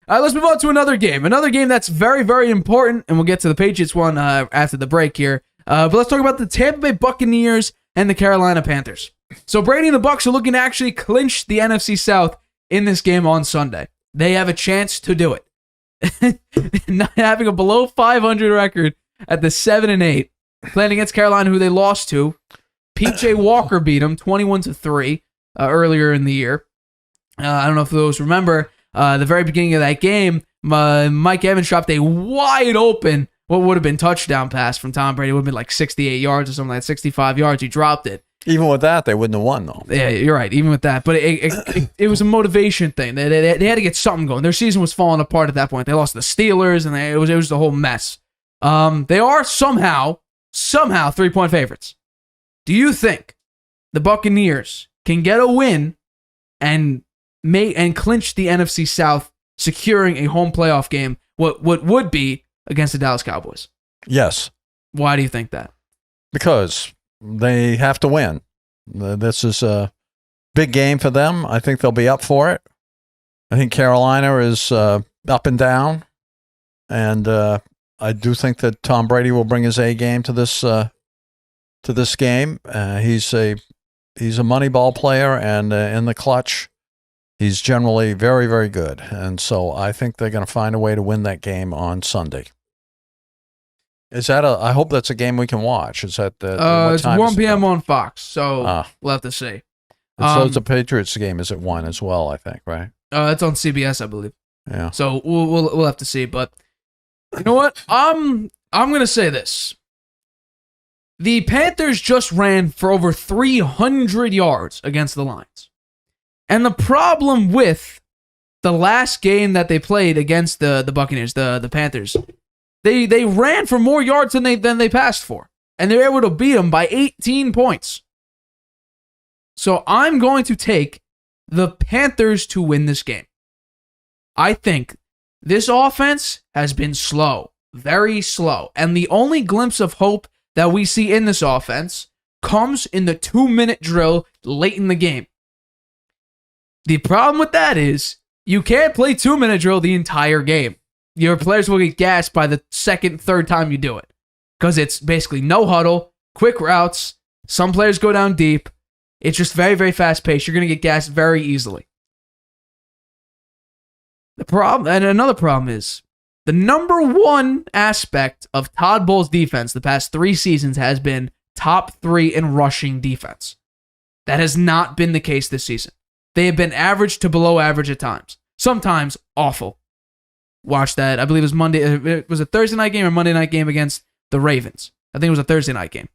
Let's move on to another game. Another game that's very, very important, and we'll get to the Patriots one after the break here. But let's talk about the Tampa Bay Buccaneers and the Carolina Panthers. So Brady and the Bucs are looking to actually clinch the NFC South in this game on Sunday. They have a chance to do it. Not having a below 500 record at the 7-8, playing against Carolina, who they lost to. P.J. Walker beat them 21-3 earlier in the year. I don't know if those remember the very beginning of that game. Mike Evans dropped a wide open, what would have been touchdown pass from Tom Brady. It would have been like 68 yards or something like that, 65 yards. He dropped it. Even with that, they wouldn't have won, though. Yeah, you're right. Even with that. But it was a motivation thing. They had to get something going. Their season was falling apart at that point. They lost the Steelers, and it was the whole mess. They are somehow 3-point favorites. Do you think the Buccaneers can get a win and clinch the NFC South, securing a home playoff game, what would be against the Dallas Cowboys? Yes. Why do you think that? Because they have to win. This is a big game for them. I think they'll be up for it. I think Carolina is up and down, and I do think that Tom Brady will bring his A game to this game. He's a money ball player, and in the clutch, he's generally very, very good. And so I think they're going to find a way to win that game on Sunday. I hope that's a game we can watch. Is that it's 1 p.m. on Fox, so we'll have to see. So it's a Patriots game. Is it 1 as well, I think, right? It's on CBS, I believe. Yeah. So we'll have to see. But you know what? I'm going to say this. The Panthers just ran for over 300 yards against the Lions. And the problem with the last game that they played against the Buccaneers, the Panthers, they ran for more yards than they passed for. And they were able to beat them by 18 points. So I'm going to take the Panthers to win this game. I think this offense has been slow, very slow. And the only glimpse of hope that we see in this offense comes in the 2-minute drill late in the game. The problem with that is you can't play 2-minute drill the entire game. Your players will get gassed by the second, third time you do it. Because it's basically no huddle, quick routes, some players go down deep. It's just very, very fast paced. You're going to get gassed very easily. The problem, and another problem is, the number one aspect of Todd Bowles' defense the past 3 seasons has been top 3 in rushing defense. That has not been the case this season. They have been average to below average at times. Sometimes awful. Watch that. I believe it was Monday. It was a Thursday night game or Monday night game against the Ravens. I think it was a Thursday night game.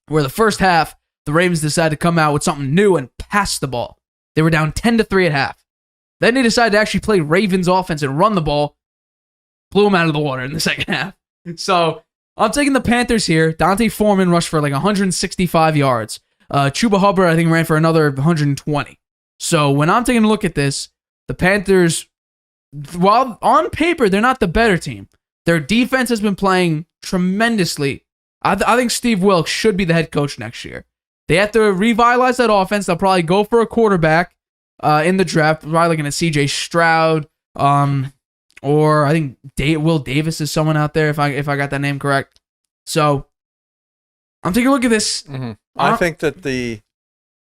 Where the first half, the Ravens decided to come out with something new and pass the ball. They were down 10-3 at half. Then they decided to actually play Ravens offense and run the ball. Blew them out of the water in the second half. So I'm taking the Panthers here. Dante Foreman rushed for like 165 yards. Chuba Hubbard, I think, ran for another 120. So when I'm taking a look at this, the Panthers, while on paper they're not the better team, their defense has been playing tremendously. I think Steve Wilkes should be the head coach next year. They have to revitalize that offense. They'll probably go for a quarterback in the draft. Probably looking at C.J. Stroud, or I think Will Davis is someone out there if I got that name correct. So I'm taking a look at this. Mm-hmm. I think that the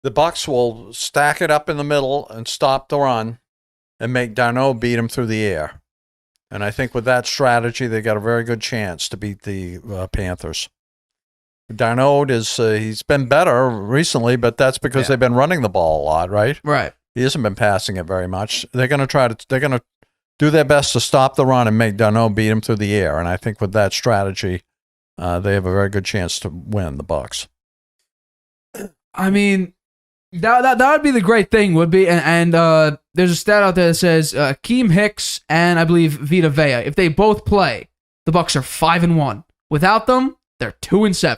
Bucs will stack it up in the middle and stop the run and make Darnold beat him through the air. And I think with that strategy, they got a very good chance to beat the Panthers. Darnold he's been better recently, but that's because they've been running the ball a lot, right? Right. He hasn't been passing it very much. They're going to do their best to stop the run and make Darnold beat him through the air. And I think with that strategy, they have a very good chance to win, the Bucs. I mean, that would be the great thing, would be. And there's a stat out there that says Keem Hicks and I believe Vita Vea, if they both play, the Bucs are 5-1. Without them, they're 2-7.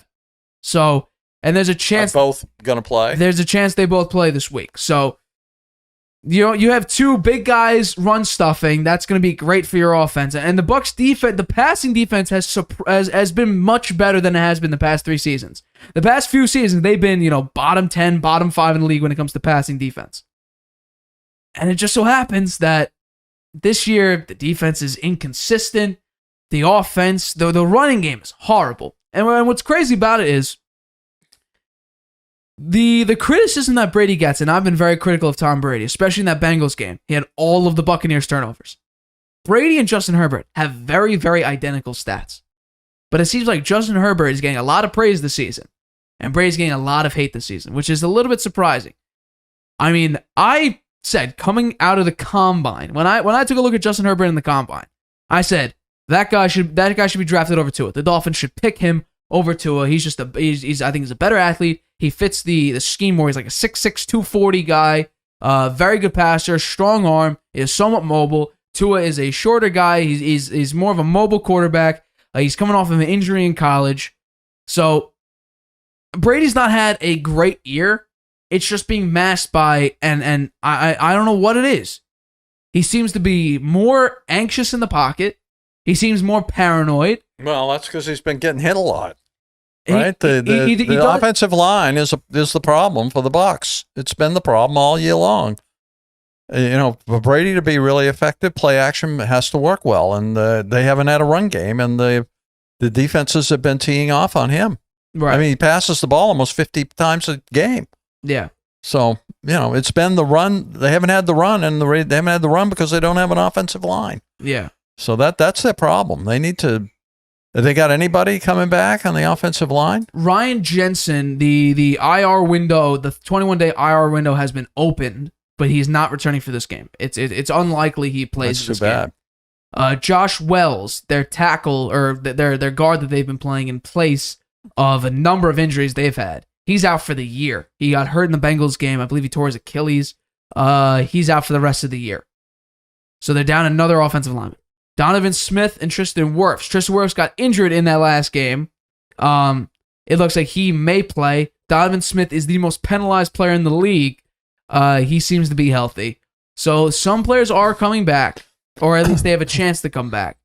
So, and there's a chance both gonna play. There's a chance they both play this week. So, you have 2 big guys run stuffing. That's going to be great for your offense. And the Bucs defense, the passing defense has been much better than it has been the past 3 seasons. The past few seasons, they've been, bottom 10, bottom 5 in the league when it comes to passing defense. And it just so happens that this year, the defense is inconsistent. The offense, the running game is horrible. And what's crazy about it is the criticism that Brady gets, and I've been very critical of Tom Brady, especially in that Bengals game. He had all of the Buccaneers turnovers. Brady and Justin Herbert have very, very identical stats. But it seems like Justin Herbert is getting a lot of praise this season, and Brady's getting a lot of hate this season, which is a little bit surprising. I mean, I said coming out of the combine, when I took a look at Justin Herbert in the combine, I said that guy should be drafted over Tua. The Dolphins should pick him over Tua. He's just I think he's a better athlete. He fits the scheme more. He's like a 6'6", 240 guy, very good passer, strong arm, is somewhat mobile. Tua is a shorter guy. He's more of a mobile quarterback. He's coming off of an injury in college. So Brady's not had a great year. It's just being masked by, and I don't know what it is. He seems to be more anxious in the pocket. He seems more paranoid. Well, that's because he's been getting hit a lot. Right? The He offensive line is the problem for the Bucs. It's been the problem all year long. For Brady to be really effective, play action has to work well, and they haven't had a run game, and the defenses have been teeing off on him. Right. I mean, he passes the ball almost 50 times a game. Yeah. So, it's been the run. They haven't had the run, and they haven't had the run because they don't have an offensive line. Yeah. So that's their problem. They need to. Have they got anybody coming back on the offensive line? Ryan Jensen, the IR window, the 21-day IR window has been opened, but he's not returning for this game. It's unlikely he plays this game. Josh Wells, their tackle or their guard that they've been playing in place of a number of injuries they've had. He's out for the year. He got hurt in the Bengals game. I believe he tore his Achilles. He's out for the rest of the year. So they're down another offensive lineman. Donovan Smith and Tristan Wirfs. Tristan Wirfs got injured in that last game. It looks like he may play. Donovan Smith is the most penalized player in the league. He seems to be healthy. So some players are coming back, or at least they have a chance to come back.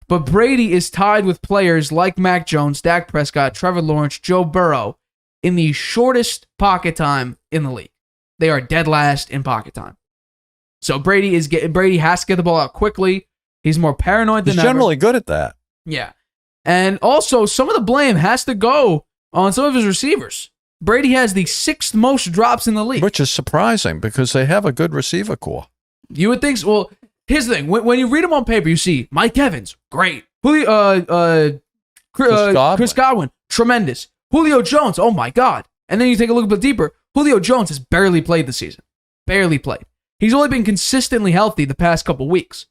But Brady is tied with players like Mac Jones, Dak Prescott, Trevor Lawrence, Joe Burrow in the shortest pocket time in the league. They are dead last in pocket time. So Brady has to get the ball out quickly. He's more paranoid than ever. He's generally good at that. Yeah. And also, some of the blame has to go on some of his receivers. Brady has the 6th most drops in the league. Which is surprising because they have a good receiver core. You would think so. Well, here's the thing. When you read them on paper, you see Mike Evans, great. Chris Godwin, tremendous. Julio Jones, oh my God. And then you take a look a bit deeper. Julio Jones has barely played this season. Barely played. He's only been consistently healthy the past couple weeks.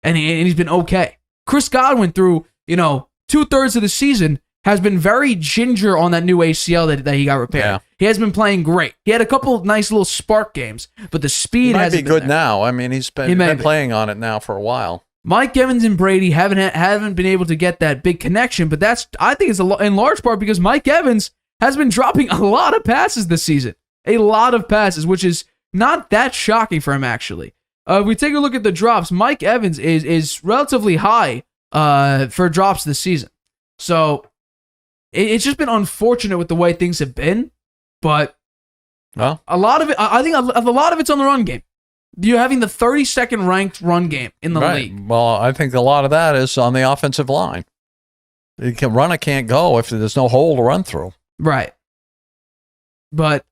And he's been okay. Chris Godwin, through 2/3 of the season, has been very ginger on that new ACL that he got repaired. Yeah. He has been playing great. He had a couple nice little spark games, but the speed hasn't been good there. now. I mean, he's been playing on it now for a while. Mike Evans and Brady haven't been able to get that big connection, but I think it's in large part because Mike Evans has been dropping a lot of passes this season. A lot of passes, which is not that shocking for him, actually. If we take a look at the drops, Mike Evans is relatively high for drops this season. So it's just been unfortunate with the way things have been, but a lot of it, I think a lot of it's on the run game. You're having the 32nd ranked run game in the league. Well, I think a lot of that is on the offensive line. Runner can't go if there's no hole to run through. Right. But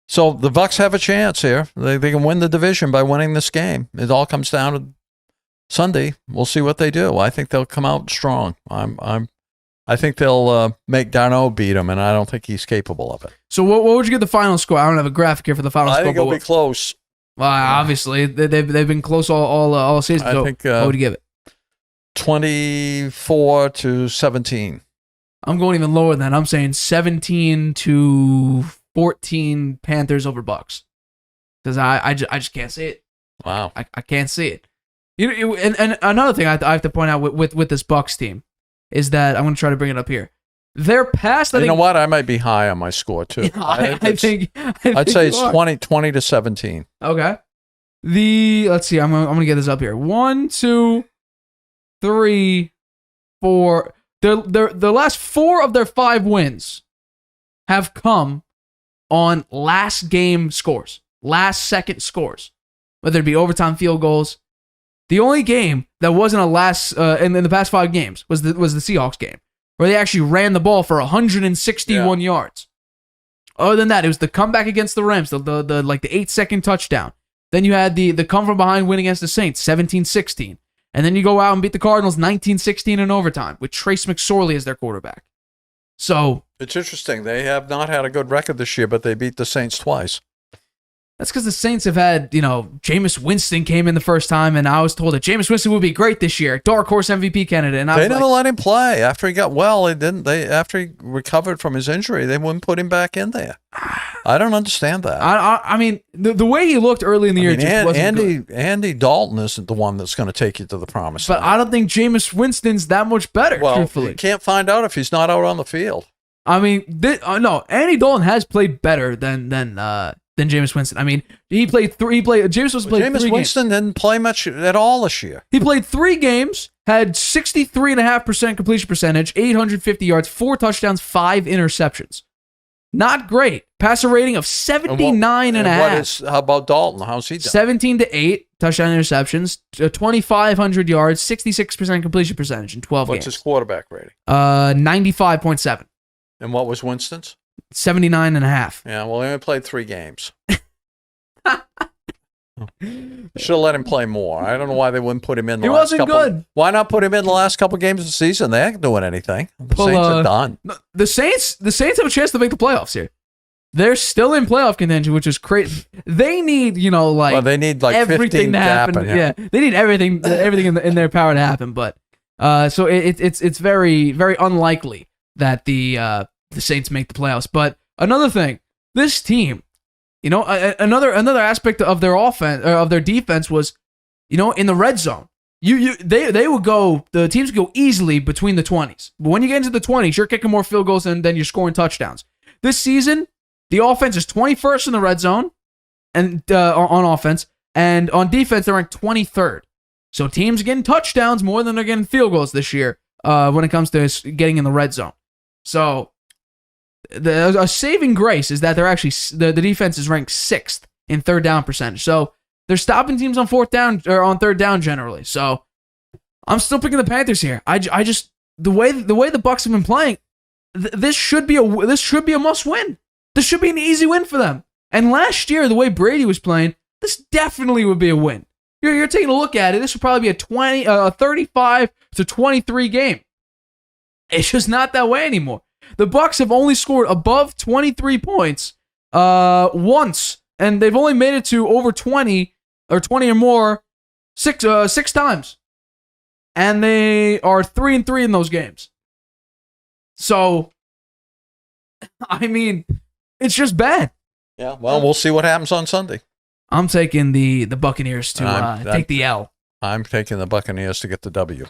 so the Bucs have a chance here. They can win the division by winning this game. It all comes down to Sunday. We'll see what they do. I think they'll come out strong. I think they'll make Darno beat him, and I don't think he's capable of it. So what would you get the final score? I don't have a graphic here for the final score. I think it'll be close. Well, obviously they've been close all season. So what would you give it? 24-17. I'm going even lower than that. I'm saying 17-14 Panthers over Bucs. Because I just can't see it. Wow. I can't see it. And another thing I have to point out with this Bucs team is that I'm going to try to bring it up here. Their past, you know what? I might be high on my score too. I'd say it's 20-17. Okay. Let's see. I'm gonna get this up here. 1, 2, 3, 4. The last 4 of their 5 wins have come on last game scores, last second scores, whether it be overtime field goals. The only game that wasn't a last in the past 5 games was the Seahawks game, where they actually ran the ball for 161 yards. Other than that, it was the comeback against the Rams, the 8-second touchdown. Then you had the come from behind win against the Saints, 17-16. And then you go out and beat the Cardinals 19-16 in overtime with Trace McSorley as their quarterback. So it's interesting. They have not had a good record this year, but they beat the Saints twice. That's because the Saints have had, Jameis Winston came in the first time, and I was told that Jameis Winston would be great this year, dark horse MVP candidate. And they never let him play after he got well. After he recovered from his injury, they wouldn't put him back in there. I don't understand that. I mean, the way he looked early in the year just wasn't good. Andy Dalton isn't the one that's going to take you to the promised land. But I don't think Jameis Winston's that much better. Truthfully, you can't find out if he's not out on the field. I mean, no, Andy Dalton has played better than Jameis Winston. I mean, Jameis Winston didn't play much at all this year. He played 3 games, had 63.5% completion percentage, 850 yards, 4 touchdowns, 5 interceptions. Not great. Passer rating of 79.5. How about Dalton? How's he done? 17-8 touchdown interceptions, 2,500 yards, 66% completion percentage in 12 games. What's his quarterback rating? 95.7. And what was Winston's? 79.5. Yeah, well, he only played 3 games. Should have let him play more. I don't know why they wouldn't put him in. He wasn't good. Why not put him in the last couple games of the season? They ain't doing anything. The Saints are done. The Saints have a chance to make the playoffs here. They're still in playoff contention, which is crazy. They need, they need everything to happen. Yeah, they need everything in their power to happen. But so it's very, very unlikely that the Saints make the playoffs. But another thing, this team. Another aspect of their offense or of their defense was, in the red zone. They would go. The teams would go easily between the 20s. But when you get into the 20s, you're kicking more field goals than you're scoring touchdowns. This season, the offense is 21st in the red zone, and on offense, and on defense they're ranked 23rd. So teams are getting touchdowns more than they're getting field goals this year when it comes to getting in the red zone. So. A saving grace is that they're actually the defense is ranked 6th in third down percentage. So they're stopping teams on fourth down or on third down generally. So I'm still picking the Panthers here. I just the way the Bucs have been playing, this should be a must win. This should be an easy win for them. And last year, the way Brady was playing, this definitely would be a win. You're taking a look at it. This would probably be a 35-23 game. It's just not that way anymore. The Bucs have only scored above 23 points once, and they've only made it to over 20 or 20 or more six times. And they are 3-3 in those games. So, I mean, it's just bad. Yeah, well, we'll see what happens on Sunday. I'm taking the Buccaneers to take the L. I'm taking the Buccaneers to get the W.